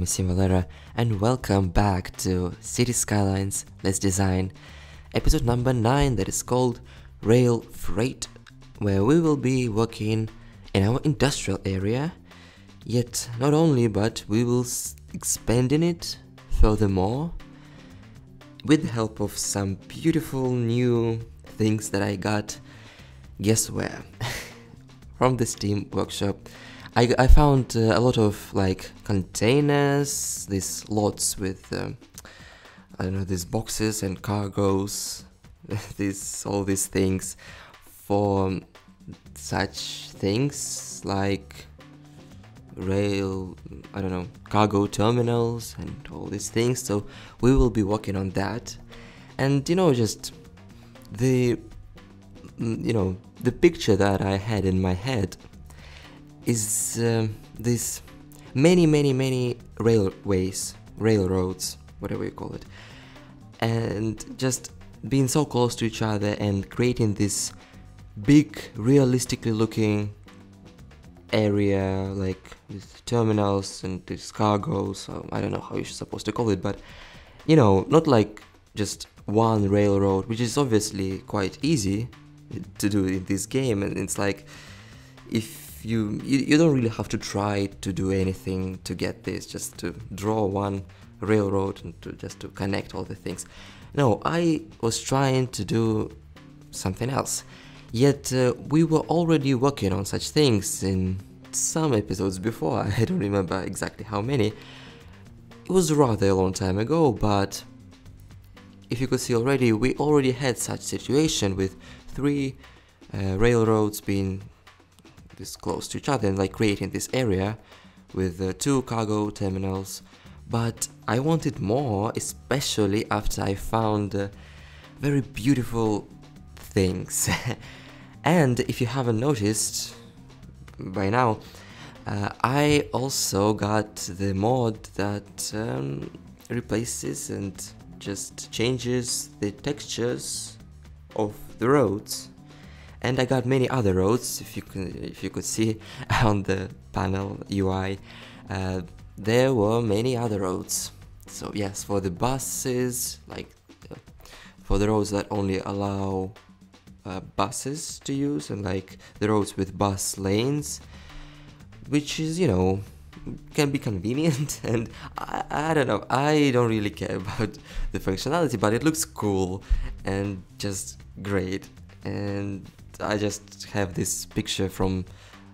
name is SimValera and welcome back to City Skylines Let's Design episode number 9 that is called Rail Freight, where we will be working in our industrial area. Yet not only, but we will expand in it furthermore with the help of some beautiful new things that I got, guess where? From the Steam workshop. I found a lot of like containers, these lots with I don't know, these boxes and cargoes, all these things for such things like rail, I don't know, cargo terminals and all these things. So we will be working on that, and just the picture that I had in my head is this many railroads, whatever you call it, and just being so close to each other and creating this big realistically looking area like with terminals and these cargoes. I don't know how you're supposed to call it, but not like just one railroad, which is obviously quite easy to do in this game. And it's like if you don't really have to try to do anything to get this, just to draw one railroad and just to connect all the things. No, I was trying to do something else. Yet we were already working on such things in some episodes before. I don't remember exactly how many. It was rather a long time ago, but if you could see already, we already had such situation with 3 railroads being this close to each other and like creating this area with 2 cargo terminals. But I wanted more, especially after I found very beautiful things. And if you haven't noticed by now, I also got the mod that replaces and just changes the textures of the roads. And I got many other roads. If you could see on the panel UI, there were many other roads. So yes, for the buses, like for the roads that only allow buses to use, and like the roads with bus lanes, which is can be convenient. And I don't know, I don't really care about the functionality, but it looks cool and just great. And I just have this picture from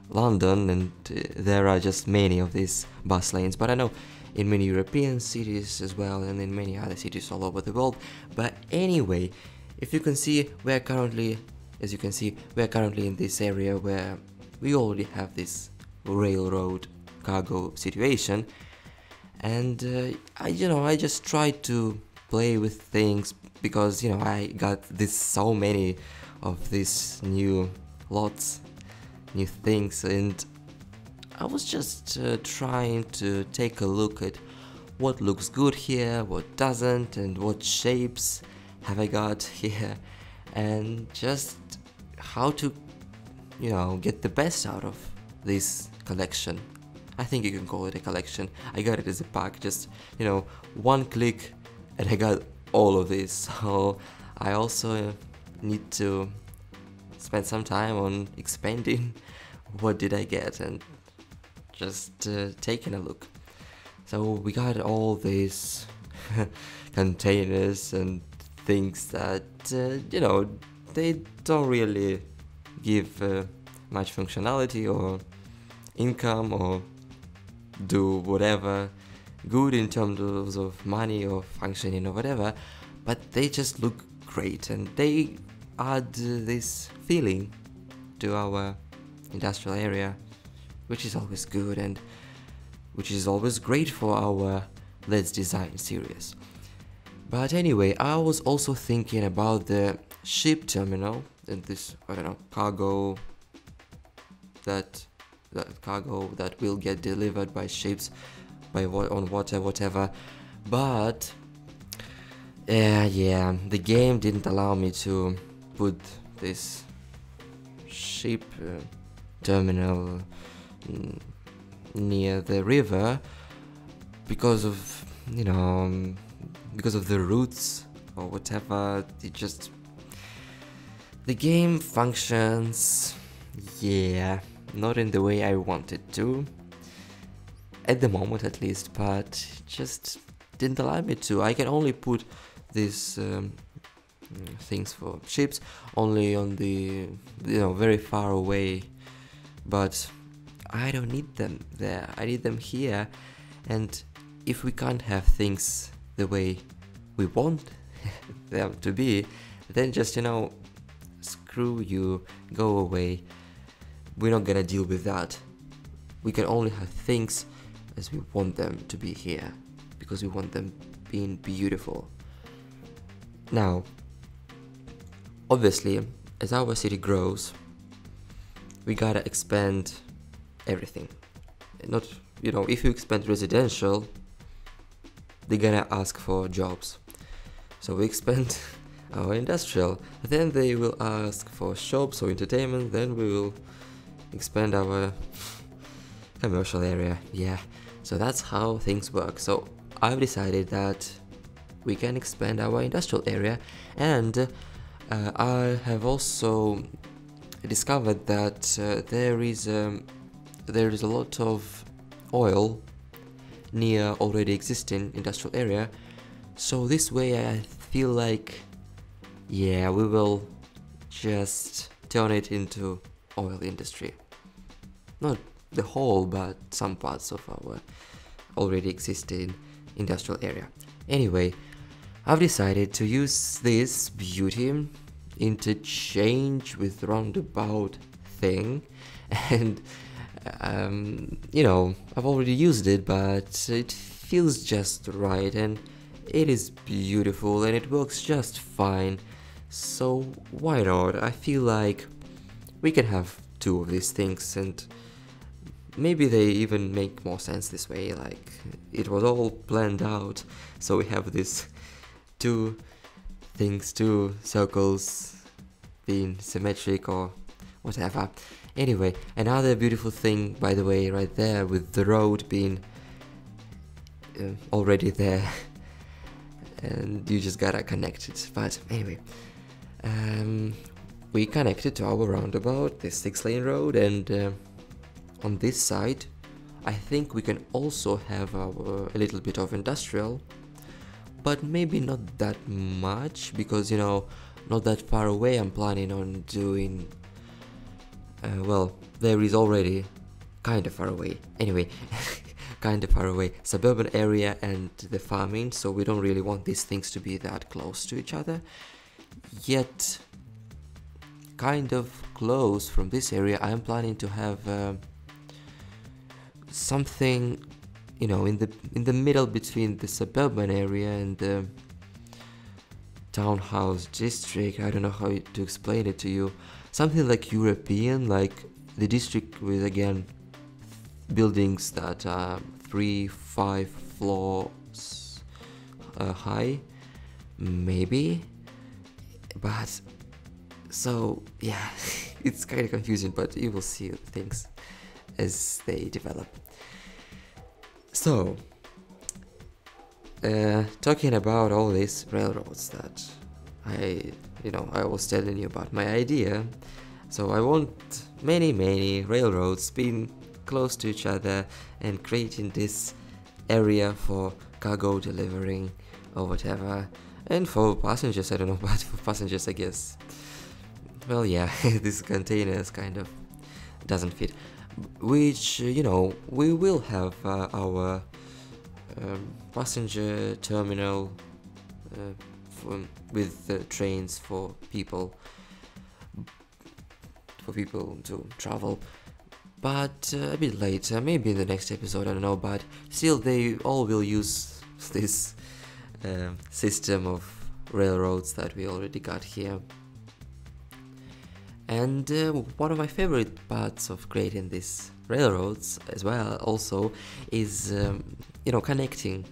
London, and there are just many of these bus lanes, but I know in many European cities as well, and in many other cities all over the world. But anyway, if you can see, as you can see, we're currently in this area where we already have this railroad cargo situation. And I just tried to play with things because I got so many of these new lots, new things, and I was just trying to take a look at what looks good here, what doesn't, and what shapes have I got here, and just how to get the best out of this collection. I think you can call it a collection. I got it as a pack, just one click and I got all of this. So I also need to spend some time on expanding what did I get and just taking a look. So we got all these containers and things that they don't really give much functionality or income or do whatever good in terms of money or functioning or whatever, but they just look great and they add this feeling to our industrial area, which is always good and which is always great for our Let's Design series. But anyway, I was also thinking about the ship terminal and this, I don't know, cargo that will get delivered by ships on water, whatever. But yeah, the game didn't allow me to put this ship terminal near the river, because of, you know, because of the routes or whatever, the game functions, yeah, not in the way I want it to, at the moment at least, but just didn't allow me to. I can only put these things for ships only on the, you know, very far away, but I don't need them there, I need them here. And if we can't have things the way we want them to be, then just, you know, screw you, go away. We're not gonna deal with that. We can only have things as we want them to be here, because we want them being beautiful. Now, obviously, as our city grows, we gotta expand everything. Not, you know, if you expand residential, they're gonna ask for jobs. So we expand our industrial, then they will ask for shops or entertainment, then we will expand our commercial area. Yeah, so that's how things work. So I've decided that we can expand our industrial area, and I have also discovered that there is a lot of oil near already existing industrial area. So this way I feel like, yeah, we will just turn it into oil industry. Not the whole, but some parts of our already existing industrial area. Anyway, I've decided to use this beauty interchange with roundabout thing, and you know, I've already used it, but it feels just right, and it is beautiful, and it works just fine. So why not? I feel like we can have two of these things, and maybe they even make more sense this way, like it was all planned out. So we have this two things, two circles being symmetric or whatever. Anyway, another beautiful thing, by the way, right there with the road being already there, and you just gotta connect it. But anyway, we connected to our roundabout, this 6-lane road, and on this side I think we can also have a little bit of industrial, but maybe not that much, because, you know, not that far away I'm planning on doing, well, there is already kind of far away, anyway, kind of far away, suburban area and the farming, so we don't really want these things to be that close to each other. Yet, kind of close from this area, I'm planning to have something, you know, in the middle between the suburban area and the townhouse district. I don't know how to explain it to you. Something like European, like the district with, again, buildings that are 3-5 floors high, maybe. But so yeah, it's kind of confusing, but you will see things as they develop. So talking about all these railroads that I was telling you about my idea. So I want many railroads being close to each other and creating this area for cargo delivering or whatever, and for passengers, I don't know, but for passengers I guess, well, yeah, this containers kind of doesn't fit, which, you know, we will have our passenger terminal with trains for people to travel, but a bit later, maybe in the next episode, I don't know, but still they all will use this system of railroads that we already got here. And one of my favorite parts of creating these railroads as well also is connecting.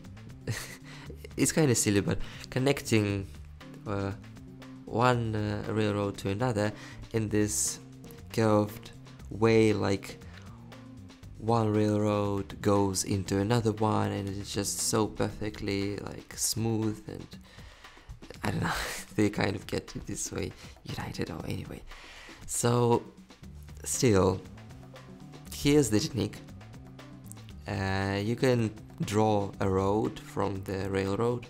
It's kind of silly, but connecting one railroad to another in this curved way, like one railroad goes into another one, and it's just so perfectly like smooth, and I don't know, they kind of get this way united, or anyway. So still, here's the technique. You can draw a road from the railroad,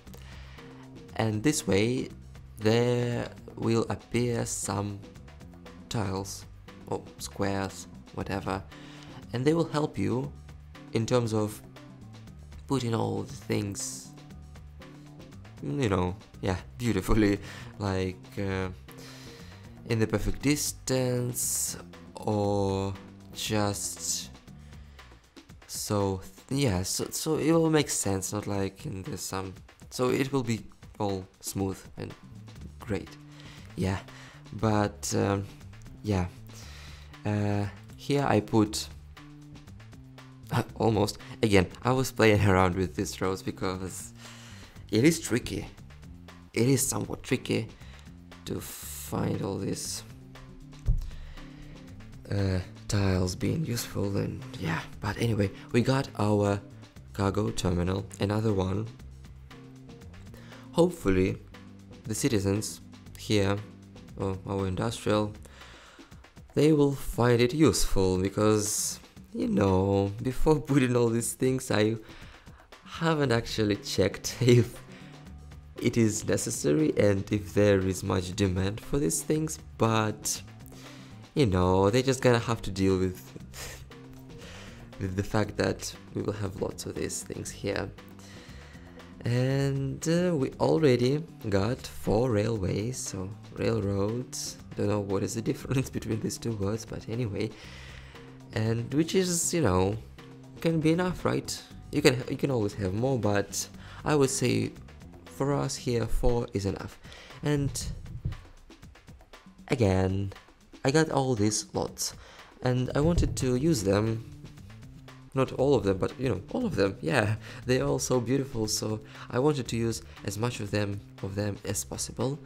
and this way there will appear some tiles or squares, whatever, and they will help you in terms of putting all the things, you know, yeah, beautifully, like in the perfect distance, or just so, yeah, so it will make sense, not like in the so it will be all smooth and great, yeah. But yeah, here I put almost, again, I was playing around with these rows because it is tricky. It is somewhat tricky to find all these tiles being useful, and yeah. But anyway, we got our cargo terminal, another one. Hopefully the citizens here, or our industrial, they will find it useful, because, you know, before putting all these things, I haven't actually checked if it is necessary and if there is much demand for these things, but you know, they're just gonna have to deal with the fact that we will have lots of these things here. And we already got 4 railways, so railroads, don't know what is the difference between these two words, but anyway, and which is, you know, can be enough, right? You can always have more, but I would say for us here 4 is enough. And again, I got all these lots, and I wanted to use them, not all of them, but you know, all of them, yeah, they're all so beautiful, so I wanted to use as much of them as possible.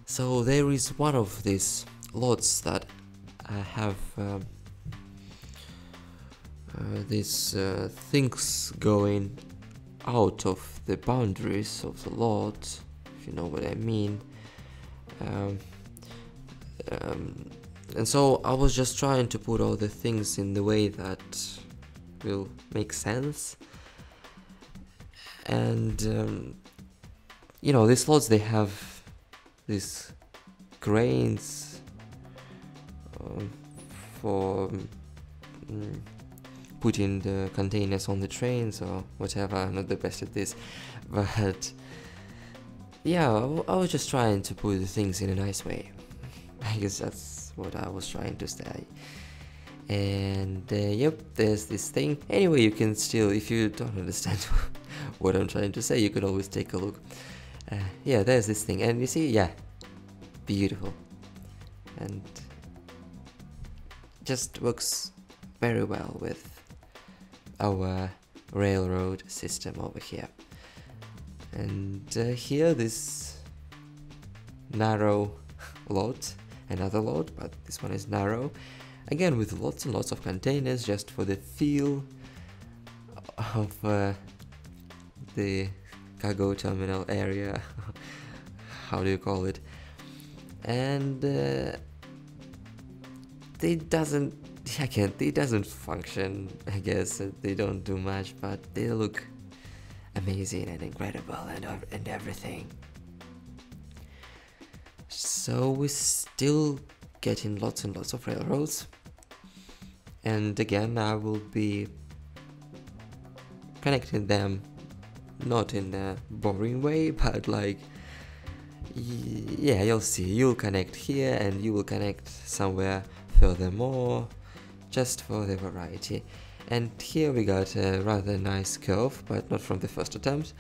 So there is one of these lots that have these things going out of the boundaries of the lot, if you know what I mean. And so I was just trying to put all the things in the way that will make sense. And you know, these slots, they have these cranes for putting the containers on the trains or whatever. I'm not the best at this, but yeah, I was just trying to put the things in a nice way. I guess that's what I was trying to say. And yep, there's this thing. Anyway, you can still, if you don't understand what I'm trying to say, you can always take a look. Yeah, there's this thing, and you see, yeah, beautiful, and just works very well with our railroad system over here. And here, this narrow lot, another lot, but this one is narrow, again with lots and lots of containers, just for the feel of the cargo terminal area. How do you call it? And they doesn't function, I guess. They don't do much, but they look amazing and incredible and everything. So we're still getting lots and lots of railroads, and again I will be connecting them, not in a boring way, but like, yeah, you'll see, you'll connect here and you will connect somewhere furthermore, just for the variety. And here we got a rather nice curve, but not from the first attempt,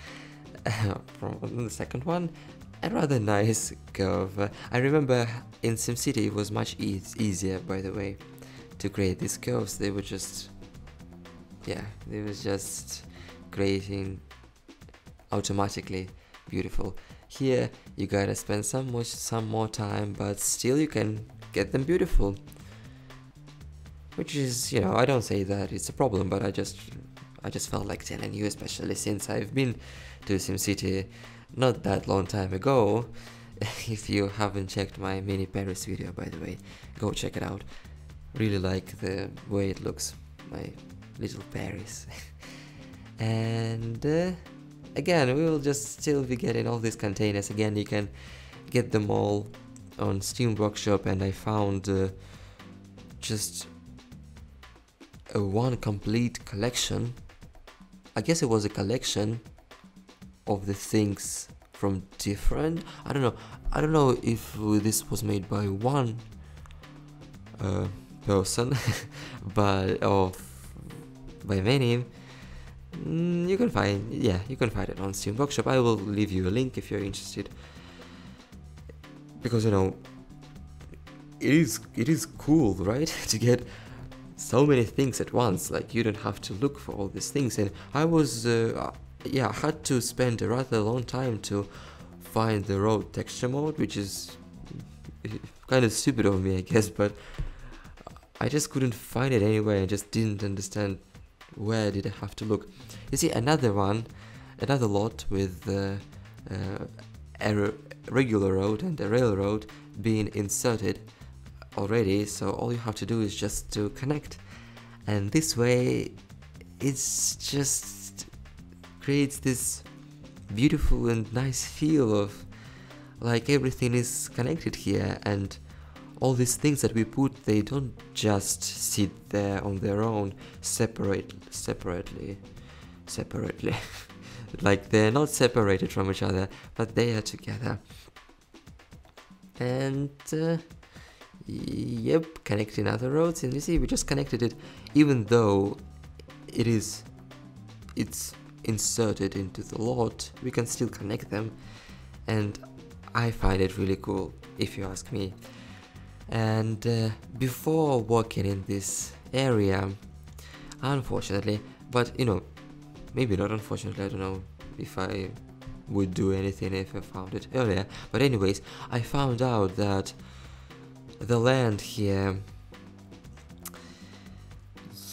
from the second one. A rather nice curve. I remember in SimCity it was much easier, by the way, to create these curves. They were just, yeah, they was just creating automatically beautiful. Here you gotta spend some more time, but still you can get them beautiful. which is, you know, I don't say that it's a problem, but I just felt like telling you, especially since I've been to SimCity not that long time ago. If you haven't checked my mini Paris video, by the way, go check it out. Really like the way it looks, my little Paris. And again, we will just still be getting all these containers. Again, you can get them all on Steam Workshop, and I found just one complete collection. I guess it was a collection of the things from different, I don't know if this was made by one person but by many. You can find it on Steam Workshop. I will leave you a link if you're interested, because, you know, it is cool, right? To get so many things at once. Like, you don't have to look for all these things. And I was I had to spend a rather long time to find the road texture mode, which is kind of stupid of me, I guess, but I just couldn't find it anywhere. I just didn't understand where did I have to look. You see, another lot with a regular road and a railroad being inserted already, so all you have to do is just to connect, and this way it's just creates this beautiful and nice feel of like everything is connected here, and all these things that we put, they don't just sit there on their own separately like they're not separated from each other, but they are together. And yep, connecting other roads, and you see, we just connected it, even though it's inserted into the lot, we can still connect them, and I find it really cool, if you ask me. And before walking in this area, unfortunately, but you know, maybe not unfortunately, I don't know if I would do anything if I found it earlier, but anyways, I found out that the land here,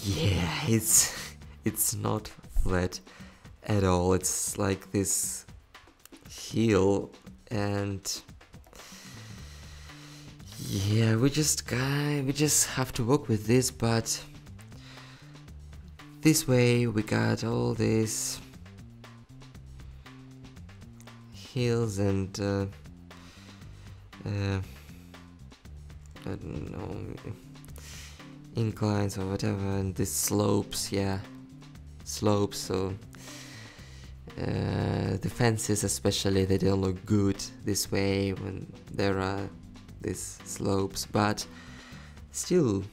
yeah, it's not flat at all. It's like this hill, and yeah, we just have to work with this. But this way we got all these hills and I don't know, inclines or whatever, and these slopes, yeah, slopes. So the fences especially, they don't look good this way when there are these slopes, but still,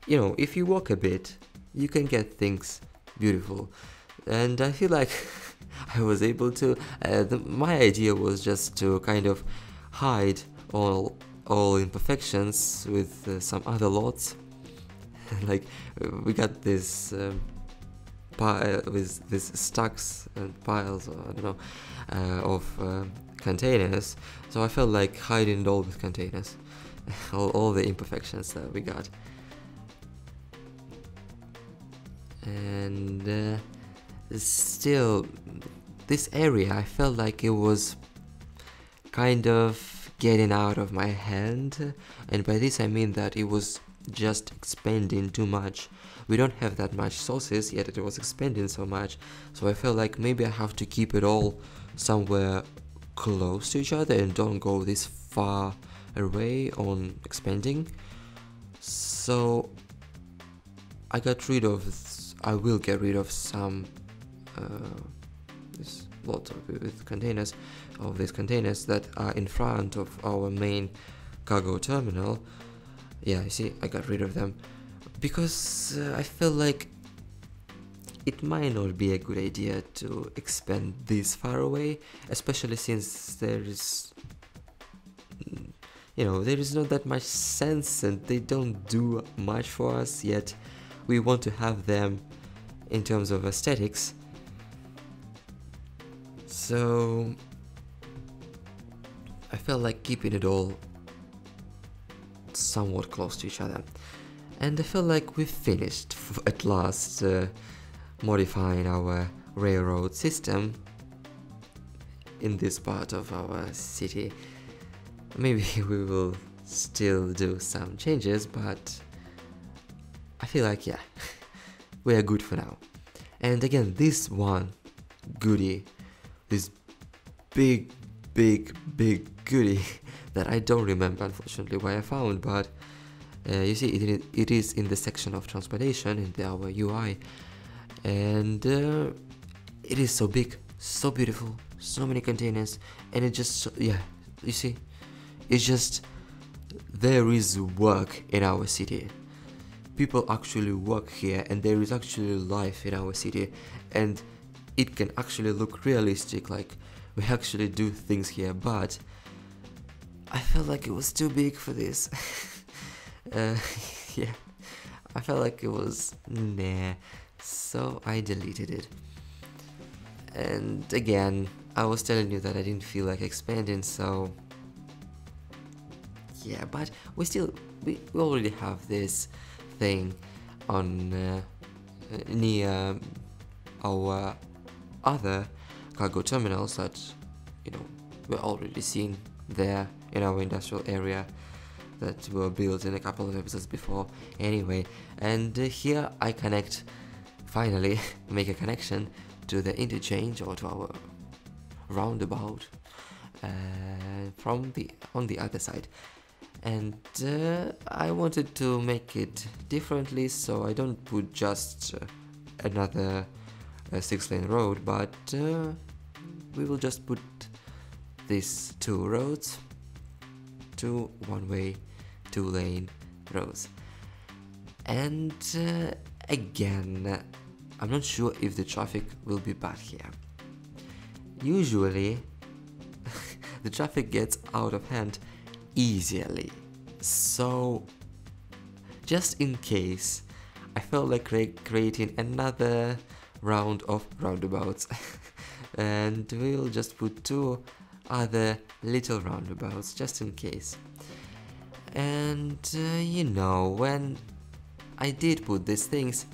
you know, if you walk a bit, you can get things beautiful. And I feel like I was able to, my idea was just to kind of hide all imperfections with some other lots. Like, we got this with these stacks and piles, or I don't know, of containers, so I felt like hiding it all with containers. all the imperfections that we got. And still, this area, I felt like it was kind of getting out of my hand, and by this I mean that it was just expanding too much. We don't have that much sources, yet it was expanding so much, so I felt like maybe I have to keep it all somewhere close to each other and don't go this far away on expanding. So I will get rid of some this lot with containers, of these containers that are in front of our main cargo terminal. Yeah, you see, I got rid of them because I feel like it might not be a good idea to expand this far away, especially since there is, you know, there is not that much sense and they don't do much for us, yet we want to have them in terms of aesthetics. So I felt like keeping it all somewhat close to each other. And I feel like we've finished at last modifying our railroad system in this part of our city. Maybe we will still do some changes, but I feel like, yeah, we are good for now. And again, this one goodie, this big goodie that I don't remember unfortunately where I found, but you see it is in the section of transportation in our UI, and it is so big, so beautiful, so many containers, and it just, yeah, you see, it's just, there is work in our city. People actually work here, and there is actually life in our city, and it can actually look realistic, like we actually do things here, but I felt like it was too big for this. Yeah, I felt like it was nah, so I deleted it. And again, I was telling you that I didn't feel like expanding, so yeah, but we already have this thing on near our other cargo terminals that, you know, we're already seen there in our industrial area that were built in a couple of episodes before anyway. And here I connect, finally make a connection to the interchange or to our roundabout on the other side. And I wanted to make it differently, so I don't put just another 6-lane road, but we will just put these 2 roads, 2 one-way, 2-lane roads. And again, I'm not sure if the traffic will be bad here. Usually the traffic gets out of hand easily, so just in case, I felt like creating another round of roundabouts and we'll just put 2 other little roundabouts just in case. And you know, when I did put these things,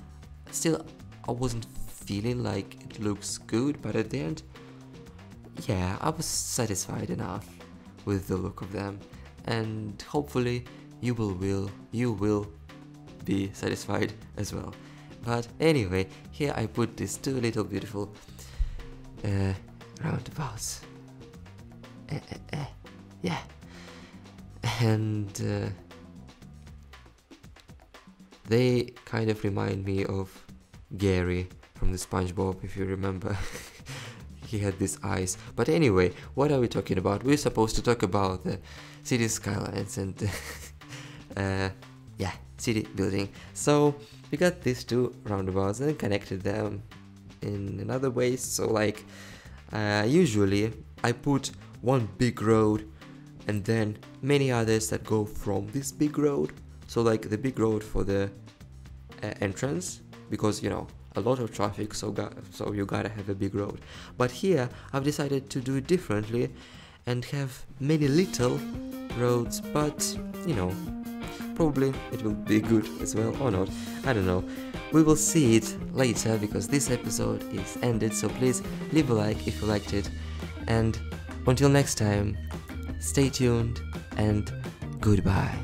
still I wasn't feeling like it looks good, but at the end, yeah, I was satisfied enough with the look of them, and hopefully you will be satisfied as well. But anyway, here I put these 2 little beautiful roundabouts. Yeah, and they kind of remind me of Gary from the SpongeBob, if you remember. He had these eyes. But anyway, what are we talking about? We're supposed to talk about the city skylines and yeah, city building. So we got these 2 roundabouts and connected them in another way. So like usually I put one big road and then many others that go from this big road. So like the big road for the entrance, because you know, a lot of traffic, so you gotta have a big road. But here I've decided to do it differently and have many little roads, but you know, probably it will be good as well or not, I don't know. We will see it later because this episode is ended, so please leave a like if you liked it, and until next time, stay tuned and goodbye.